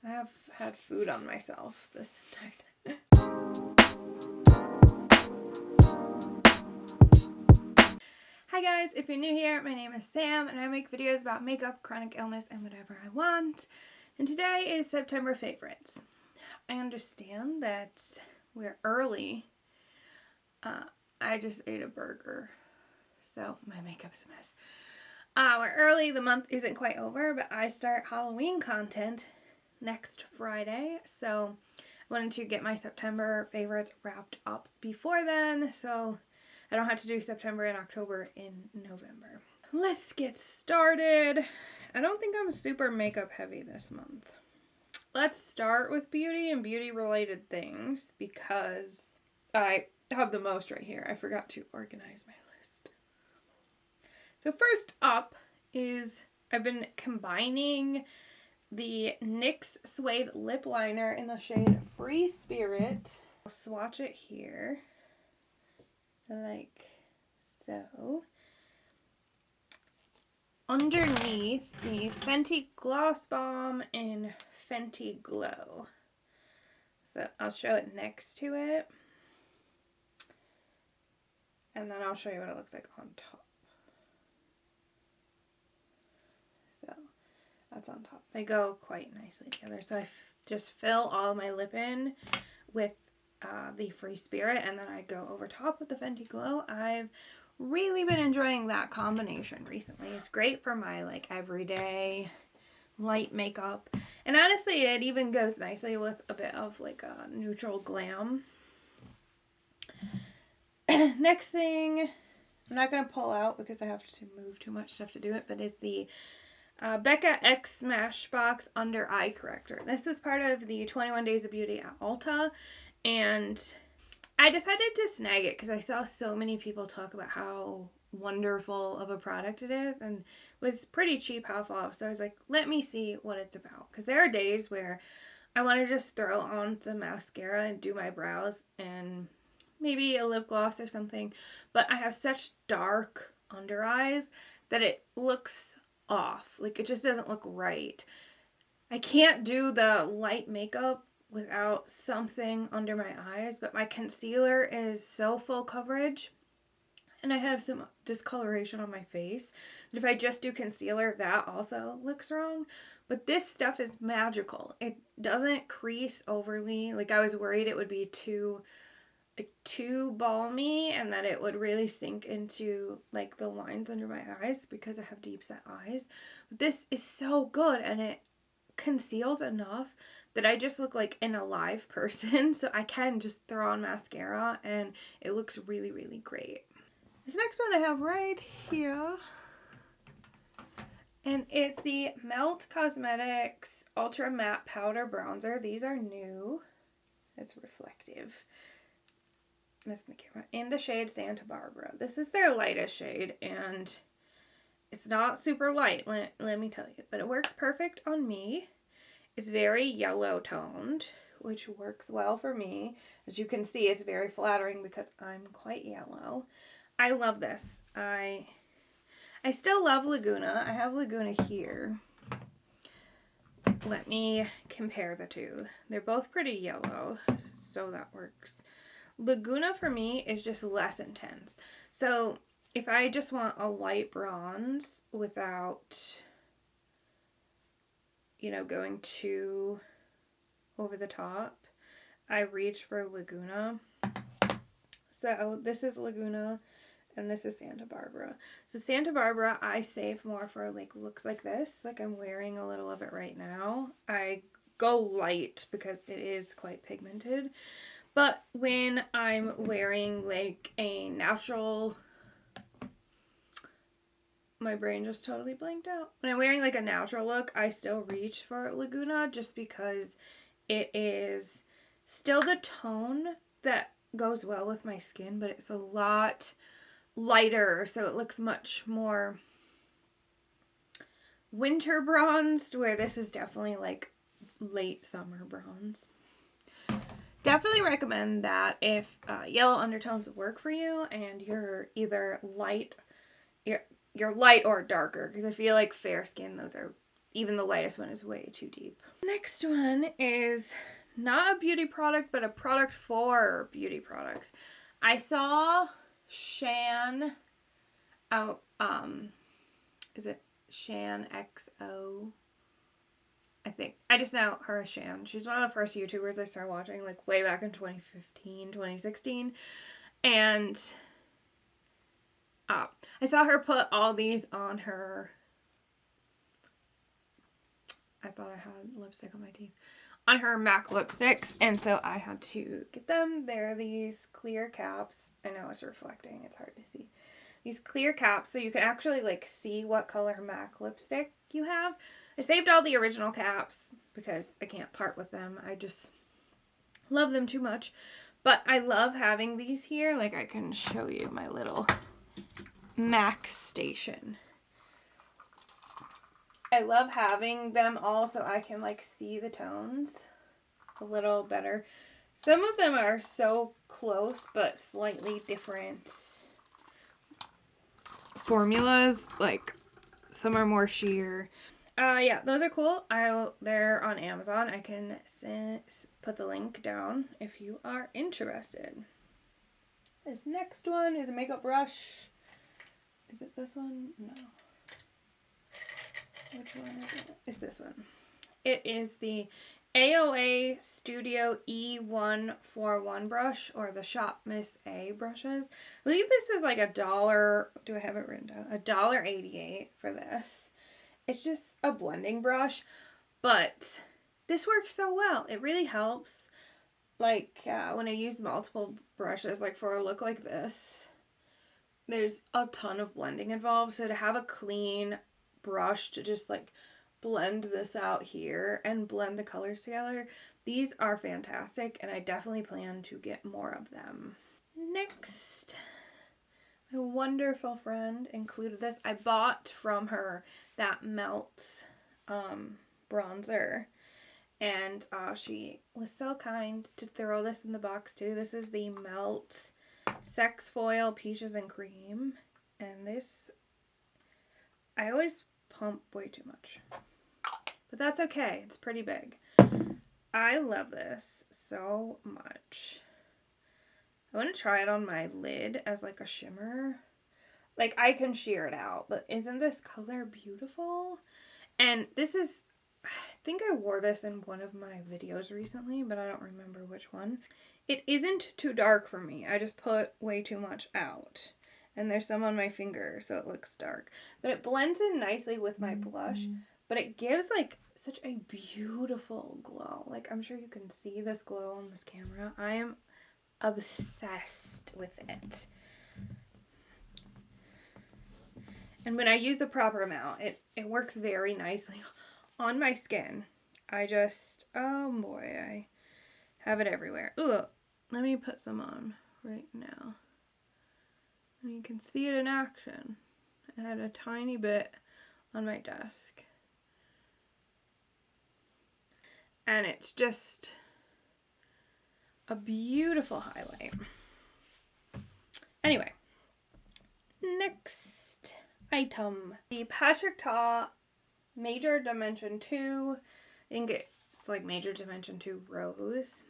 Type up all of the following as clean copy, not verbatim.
I have had food on myself this night. Hi guys, if you're new here, my name is Sam and I make videos about makeup, chronic illness, and whatever I want. And today is September favorites. I understand that we're early. I just ate a burger, so my makeup's a mess. We're early, the month isn't quite over, but I start Halloween content next Friday, so I wanted to get my September favorites wrapped up before then, so I don't have to do September and October in November. Let's get started. I don't think I'm super makeup heavy this month. Let's start with beauty and beauty related things because I have the most right here. I forgot to organize my list. So first up is I've been combining the NYX Suede Lip Liner in the shade Free Spirit. I'll swatch it here like so. Underneath the Fenty Gloss Bomb in Fenty Glow. So I'll show it next to it. And then I'll show you what it looks like on top. So that's on top. They go quite nicely together. So I just fill all my lip in with the Free Spirit, and then I go over top with the Fenty Glow. I've really been enjoying that combination recently. It's great for my like everyday light makeup, and honestly it even goes nicely with a bit of like a neutral glam. Next thing, I'm not going to pull out because I have to move too much stuff to do it, but is the Becca X Smashbox Under Eye Corrector. This was part of the 21 Days of Beauty at Ulta, and I decided to snag it because I saw so many people talk about how wonderful of a product it is, and it was pretty cheap half off, so I was like, let me see what it's about, because there are days where I want to just throw on some mascara and do my brows and maybe a lip gloss or something, but I have such dark under eyes that it looks off. Like, it just doesn't look right. I can't do the light makeup without something under my eyes, but my concealer is so full coverage, and I have some discoloration on my face that if I just do concealer, that also looks wrong. But this stuff is magical. It doesn't crease overly. Like, I was worried it would be too balmy and that it would really sink into like the lines under my eyes because I have deep set eyes. But this is so good, and it conceals enough that I just look like an alive person, so I can just throw on mascara and it looks really, really great. This next one I have right here, and it's the Melt Cosmetics Ultra Matte Powder Bronzer. These are new. It's reflective. Missing the camera. In the shade Santa Barbara. This is their lightest shade, and it's not super light, let me tell you, but it works perfect on me. It's very yellow toned, which works well for me. As you can see, it's very flattering because I'm quite yellow. I love this. I still love Laguna. I have Laguna here. Let me compare the two. They're both pretty yellow, so that works. Laguna for me is just less intense. So if I just want a light bronze without, you know, going too over the top, I reach for Laguna. So this is Laguna and this is Santa Barbara. So Santa Barbara I save more for like looks like this. Like I'm wearing a little of it right now. I go light because it is quite pigmented. But when I'm wearing like a natural, my brain just totally blanked out. When I'm wearing like a natural look, I still reach for Laguna just because it is still the tone that goes well with my skin, but it's a lot lighter, so it looks much more winter bronzed, where this is definitely like late summer bronze. Definitely recommend that if yellow undertones work for you and you're either light, you're light or darker, because I feel like fair skin, those are even the lightest one is way too deep. Next one is not a beauty product, but a product for beauty products. I saw Shan out, is it Shan XO? I think. I just know her as Shan. She's one of the first YouTubers I started watching, like, way back in 2015, 2016. And I saw her put all these on her... I thought I had lipstick on my teeth. On her MAC lipsticks. And so I had to get them. They're these clear caps. I know it's reflecting. It's hard to see. These clear caps so you can actually, like, see what color MAC lipstick you have. I saved all the original caps because I can't part with them. I just love them too much. But I love having these here. Like, I can show you my little MAC station. I love having them all so I can, like, see the tones a little better. Some of them are so close but slightly different formulas. Like, some are more sheer. Yeah, those are cool. They're on Amazon. I can put the link down if you are interested. This next one is a makeup brush. Is it this one? No. Which one is it? It's this one. It is the AOA Studio E141 brush, or the Shop Miss A brushes. I believe this is like $1. Do I have it written down? $1.88 for this. It's just a blending brush, but this works so well. It really helps, like, when I use multiple brushes, like, for a look like this, there's a ton of blending involved. So to have a clean brush to just, like, blend this out here and blend the colors together, these are fantastic, and I definitely plan to get more of them. Next, my wonderful friend included this. I bought from her that Melt bronzer, and she was so kind to throw this in the box too. This is the Melt Sex Foil Peaches and Cream, and this, I always pump way too much, but that's okay. It's pretty big. I love this so much. I want to try it on my lid as, like, a shimmer. Like, I can sheer it out, but isn't this color beautiful? And this is, I think I wore this in one of my videos recently, but I don't remember which one. It isn't too dark for me. I just put way too much out. And there's some on my finger, so it looks dark. But it blends in nicely with my blush, but it gives, like, such a beautiful glow. Like, I'm sure you can see this glow on this camera. I am obsessed with it. And when I use the proper amount, it works very nicely on my skin. I just, oh boy, I have it everywhere. Ooh, let me put some on right now. And you can see it in action. I had a tiny bit on my desk. And it's just a beautiful highlight. Anyway, next item. The Patrick Ta Major Dimension 2. I think it's like Major Dimension 2 Rose.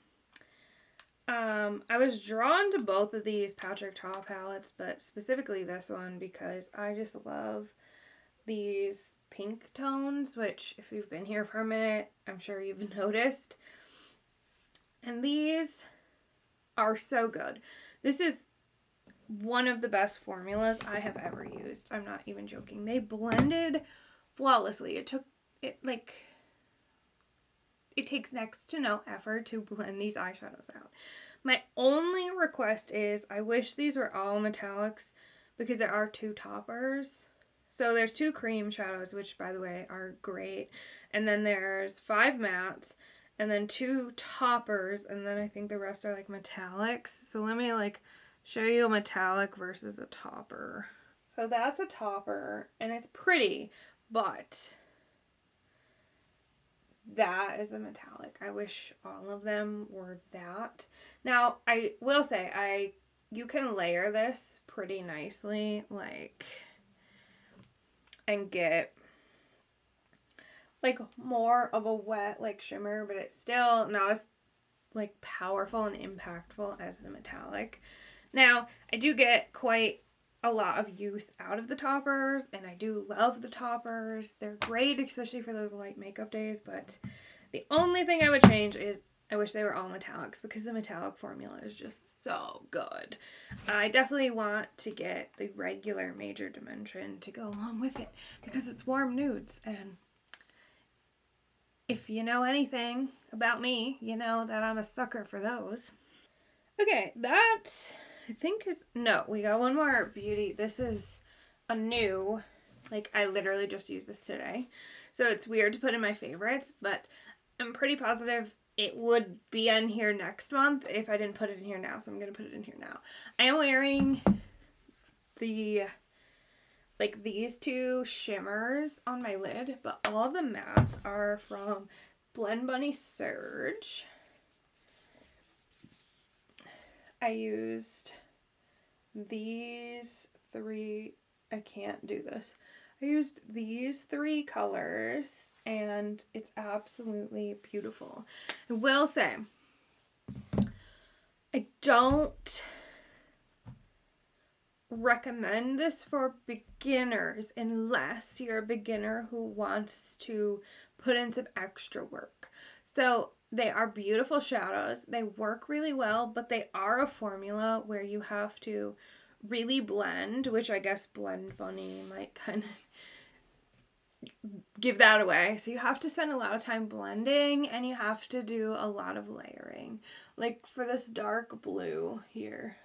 I was drawn to both of these Patrick Ta palettes, but specifically this one because I just love these pink tones, which if you've been here for a minute, I'm sure you've noticed. And these are so good. This is one of the best formulas I have ever used. I'm not even joking. They blended flawlessly. It takes next to no effort to blend these eyeshadows out. My only request is I wish these were all metallics because there are 2 toppers. So there's 2 cream shadows, which by the way are great. And then there's 5 mattes and then 2 toppers. And then I think the rest are like metallics. So let me like show you a metallic versus a topper. So that's a topper and it's pretty, but that is a metallic. I wish all of them were that. Now, I will say, you can layer this pretty nicely, like, and get like more of a wet like shimmer, but it's still not as like powerful and impactful as the metallic. Now, I do get quite a lot of use out of the toppers, and I do love the toppers. They're great, especially for those light makeup days, but the only thing I would change is I wish they were all metallics, because the metallic formula is just so good. I definitely want to get the regular major dimension to go along with it, because it's warm nudes, and if you know anything about me, you know that I'm a sucker for those. Okay, that I think is, no, we got one more beauty. This is a new, like I literally just used this today. So it's weird to put in my favorites, but I'm pretty positive it would be in here next month if I didn't put it in here now. So I'm going to put it in here now. I am wearing these two shimmers on my lid, but all the mattes are from Blend Bunny Surge. I used these three, I can't do this. I used these three colors and it's absolutely beautiful. I will say, I don't recommend this for beginners unless you're a beginner who wants to put in some extra work. So they are beautiful shadows. They work really well, but they are a formula where you have to really blend, which I guess Blend Bunny might kind of give that away. So you have to spend a lot of time blending and you have to do a lot of layering. Like for this dark blue here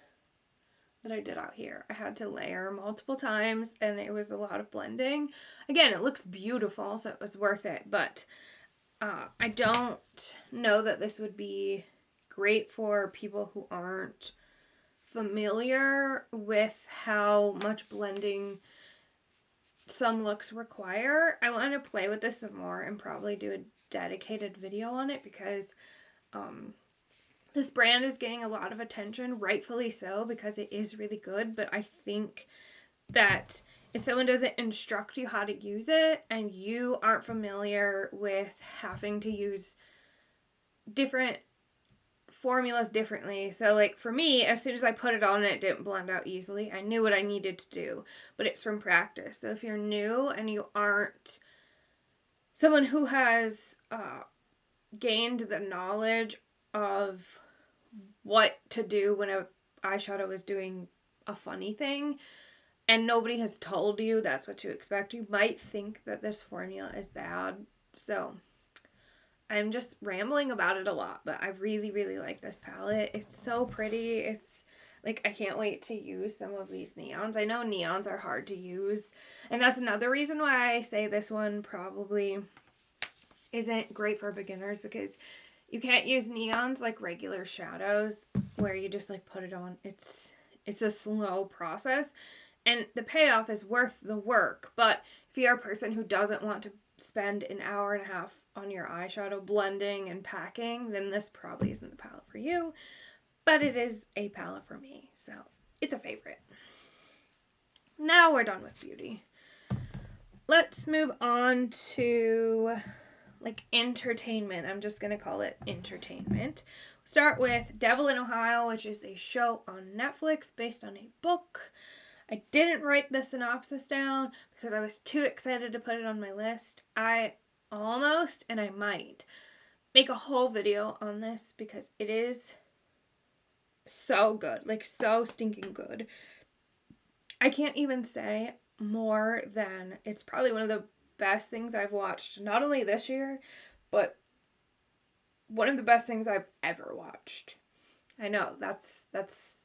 that I did out here, I had to layer multiple times and it was a lot of blending. Again, it looks beautiful, so it was worth it, but I don't know that this would be great for people who aren't familiar with how much blending some looks require. I want to play with this some more and probably do a dedicated video on it because this brand is getting a lot of attention, rightfully so, because it is really good, but I think that if someone doesn't instruct you how to use it and you aren't familiar with having to use different formulas differently. So like for me, as soon as I put it on, it didn't blend out easily. I knew what I needed to do, but it's from practice. So if you're new and you aren't someone who has gained the knowledge of what to do when a eyeshadow is doing a funny thing, and nobody has told you that's what to expect, you might think that this formula is bad. So I'm just rambling about it a lot, but I really, really like this palette. It's so pretty. It's like, I can't wait to use some of these neons. I know neons are hard to use, and that's another reason why I say this one probably isn't great for beginners, because you can't use neons like regular shadows where you just like put it on. It's a slow process. And the payoff is worth the work, but if you're a person who doesn't want to spend an hour and a half on your eyeshadow blending and packing, then this probably isn't the palette for you, but it is a palette for me, so it's a favorite. Now we're done with beauty. Let's move on to like entertainment. I'm just going to call it entertainment. Start with Devil in Ohio, which is a show on Netflix based on a book. I didn't write the synopsis down because I was too excited to put it on my list. I almost, and I might, make a whole video on this because it is so good. Like, so stinking good. I can't even say more than it's probably one of the best things I've watched, not only this year, but one of the best things I've ever watched. I know, that's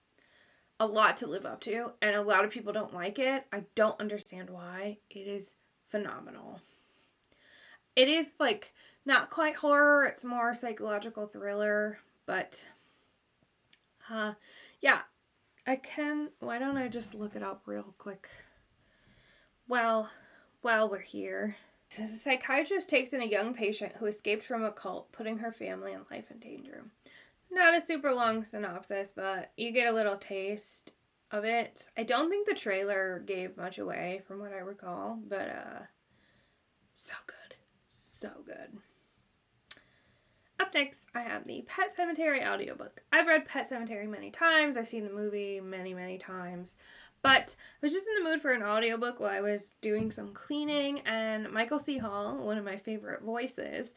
a lot to live up to, and a lot of people don't like it. I don't understand why. It is phenomenal. It is like not quite horror, it's more psychological thriller, but yeah, why don't I just look it up real quick while we're here. So a psychiatrist takes in a young patient who escaped from a cult, putting her family and life in danger. Not a super long synopsis, but you get a little taste of it. I don't think the trailer gave much away from what I recall, but so good. so good. Up next, I have the Pet Cemetery audiobook. I've read Pet Cemetery many times. I've seen the movie many, many times. But I was just in the mood for an audiobook while I was doing some cleaning, and Michael C. Hall, one of my favorite voices,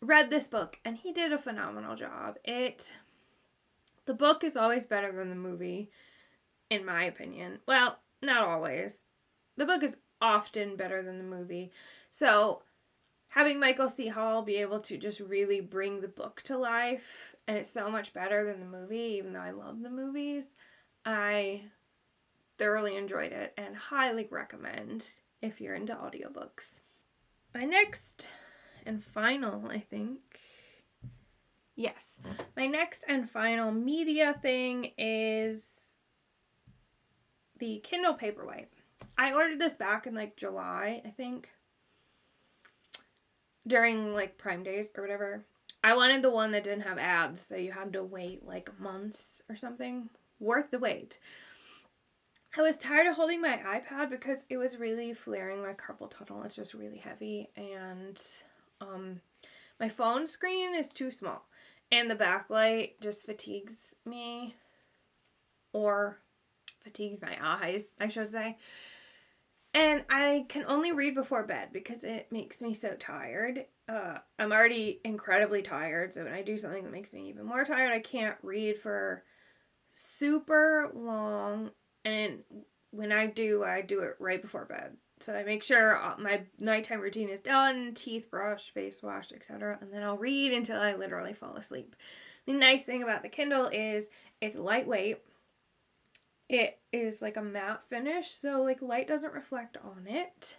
read this book, and he did a phenomenal job. The book is always better than the movie, in my opinion. Well, not always. The book is often better than the movie. So having Michael C. Hall be able to just really bring the book to life, and it's so much better than the movie, even though I love the movies, I thoroughly enjoyed it and highly recommend if you're into audiobooks. My next and final, I think, yes, my next and final media thing is the Kindle Paperwhite. I ordered this back in like July, I think, during like Prime Days or whatever. I wanted the one that didn't have ads, so you had to wait like months or something. Worth the wait. I was tired of holding my iPad because it was really flaring my carpal tunnel. It's just really heavy, and my phone screen is too small, and the backlight just fatigues me, or fatigues my eyes, I should say. And I can only read before bed because it makes me so tired. I'm already incredibly tired, so when I do something that makes me even more tired, I can't read for super long. And when I do it right before bed. So I make sure my nighttime routine is done, teeth brushed, face washed, etc. And then I'll read until I literally fall asleep. The nice thing about the Kindle is it's lightweight. It is like a matte finish, so like light doesn't reflect on it.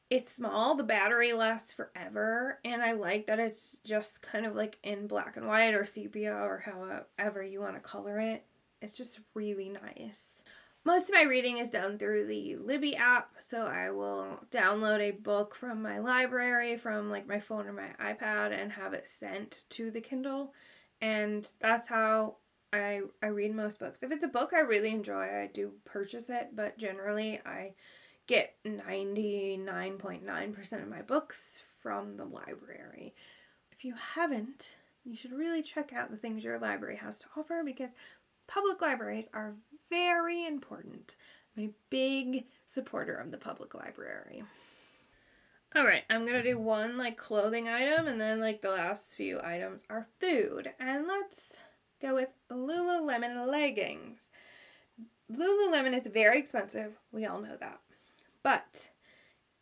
It's small, the battery lasts forever, and I like that it's just kind of like in black and white or sepia or however you want to color it. It's just really nice. Most of my reading is done through the Libby app, so I will download a book from my library, from like my phone or my iPad, and have it sent to the Kindle. And that's how I read most books. If it's a book I really enjoy, I do purchase it, but generally I get 99.9% of my books from the library. If you haven't, you should really check out the things your library has to offer, because public libraries are very important. I'm a big supporter of the public library. Alright, I'm going to do one like clothing item, and then like the last few items are food. And let's go with Lululemon leggings. Lululemon is very expensive. We all know that. But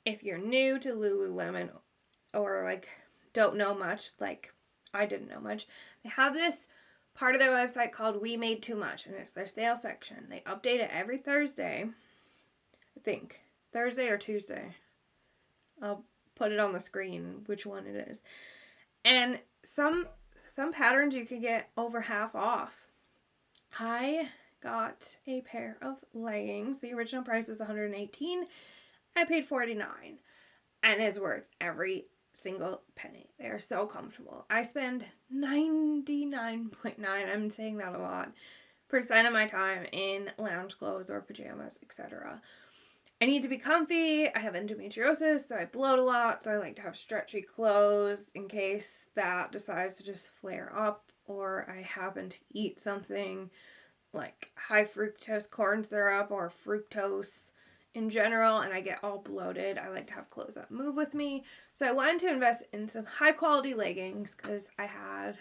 if you're new to Lululemon or like don't know much, like I didn't know much, they have this part of their website called We Made Too Much, and it's their sale section. They update it every Thursday. I think. Thursday or Tuesday. I'll put it on the screen which one it is. And some patterns you can get over half off. I got a pair of leggings. The original price was $118. I paid $49. And it's worth every single penny. They are so comfortable. I spend 99.9, I'm saying that a lot, % of my time in lounge clothes or pajamas, etc. I need to be comfy. I have endometriosis, so I bloat a lot, so I like to have stretchy clothes in case that decides to just flare up, or I happen to eat something like high fructose corn syrup or fructose in general, and I get all bloated. I like to have clothes that move with me. So I wanted to invest in some high quality leggings because I had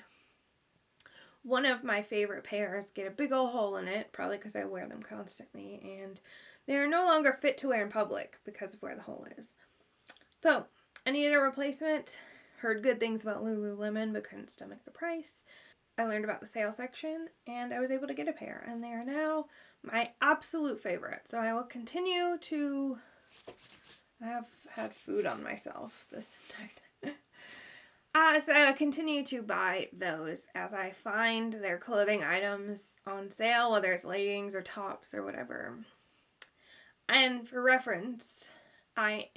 one of my favorite pairs get a big old hole in it, probably because I wear them constantly, and they're no longer fit to wear in public because of where the hole is. So I needed a replacement. Heard good things about Lululemon but couldn't stomach the price. I learned about the sale section, and I was able to get a pair, and they are now my absolute favorite. So I will continue to... I have had food on myself this time. So I will continue to buy those as I find their clothing items on sale, whether it's leggings or tops or whatever. And for reference, I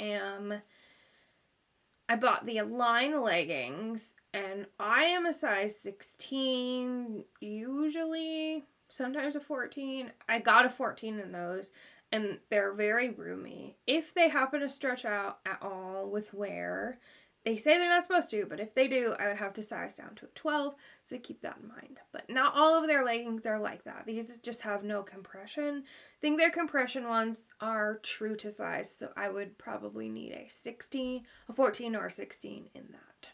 bought the Align leggings, and I am a size 16, usually, sometimes a 14. I got a 14 in those, and they're very roomy. If they happen to stretch out at all with wear, They say they're not supposed to, but if they do, I would have to size down to a 12, so keep that in mind. But not all of their leggings are like that. These just have no compression. I think their compression ones are true to size, so I would probably need a 16, a 14 or a 16 in that.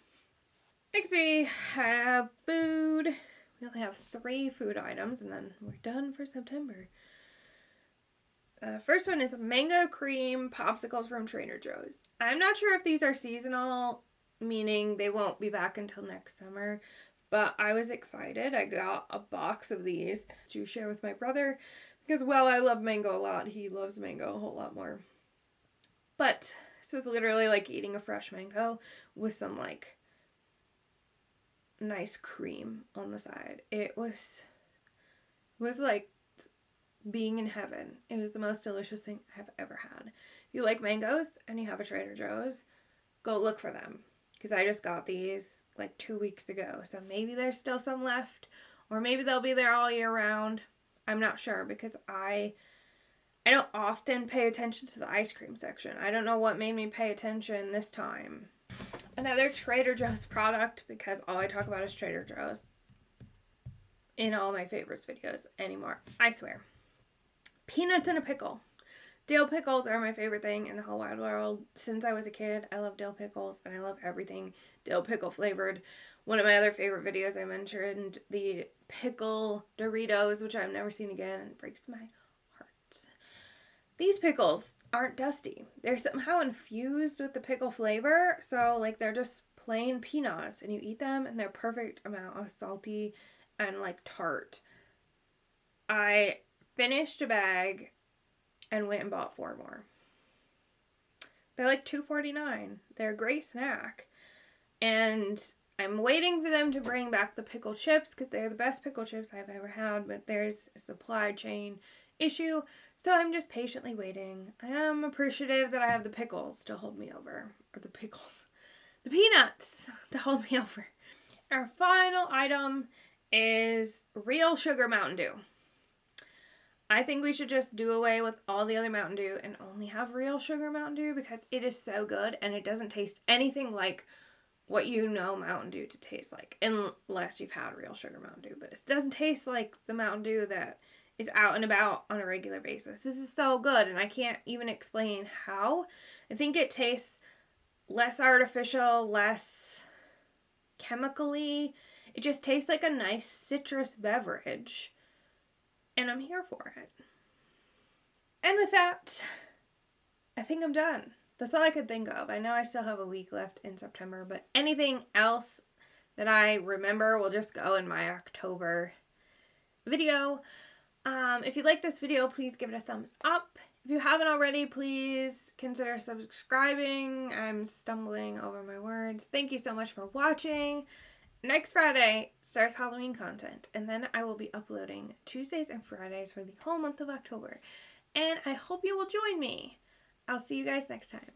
Next we have food. We only have 3 food items, and then we're done for September. First one is mango cream popsicles from Trader Joe's. I'm not sure if these are seasonal, meaning they won't be back until next summer, but I was excited. I got a box of these to share with my brother because while I love mango a lot, he loves mango a whole lot more. But this was literally like eating a fresh mango with some like nice cream on the side. It was like being in heaven. It was the most delicious thing I've ever had. If you like mangoes and you have a Trader Joe's, go look for them. Because I just got these like 2 weeks ago. So maybe there's still some left. Or maybe they'll be there all year round. I'm not sure because I don't often pay attention to the ice cream section. I don't know what made me pay attention this time. Another Trader Joe's product, because all I talk about is Trader Joe's in all my favorites videos anymore. I swear. Peanuts in a pickle. Dill pickles are my favorite thing in the whole wide world. Since I was a kid, I love dill pickles, and I love everything dill pickle flavored. One of my other favorite videos, I mentioned the Pickle Doritos, which I've never seen again, and it breaks my heart. These pickles aren't dusty. They're somehow infused with the pickle flavor, so like they're just plain peanuts, and you eat them, and they're perfect amount of salty and like tart. I finished a bag and went and bought 4 more. They're like $2.49. They're a great snack. And I'm waiting for them to bring back the pickle chips because they're the best pickle chips I've ever had, but there's a supply chain issue, so I'm just patiently waiting. I am appreciative that I have the pickles to hold me over. Or the peanuts to hold me over. Our final item is real sugar Mountain Dew. I think we should just do away with all the other Mountain Dew and only have real sugar Mountain Dew because it is so good and it doesn't taste anything like what you know Mountain Dew to taste like, unless you've had real sugar Mountain Dew. But it doesn't taste like the Mountain Dew that is out and about on a regular basis. This is so good, and I can't even explain how. I think it tastes less artificial, less chemically. It just tastes like a nice citrus beverage. And I'm here for it. And with that, I think I'm done. That's all I could think of. I know I still have a week left in September, but anything else that I remember will just go in my October video. If you like this video, please give it a thumbs up. If you haven't already, please consider subscribing. I'm stumbling over my words. Thank you so much for watching. Next Friday starts Halloween content, and then I will be uploading Tuesdays and Fridays for the whole month of October. And I hope you will join me. I'll see you guys next time.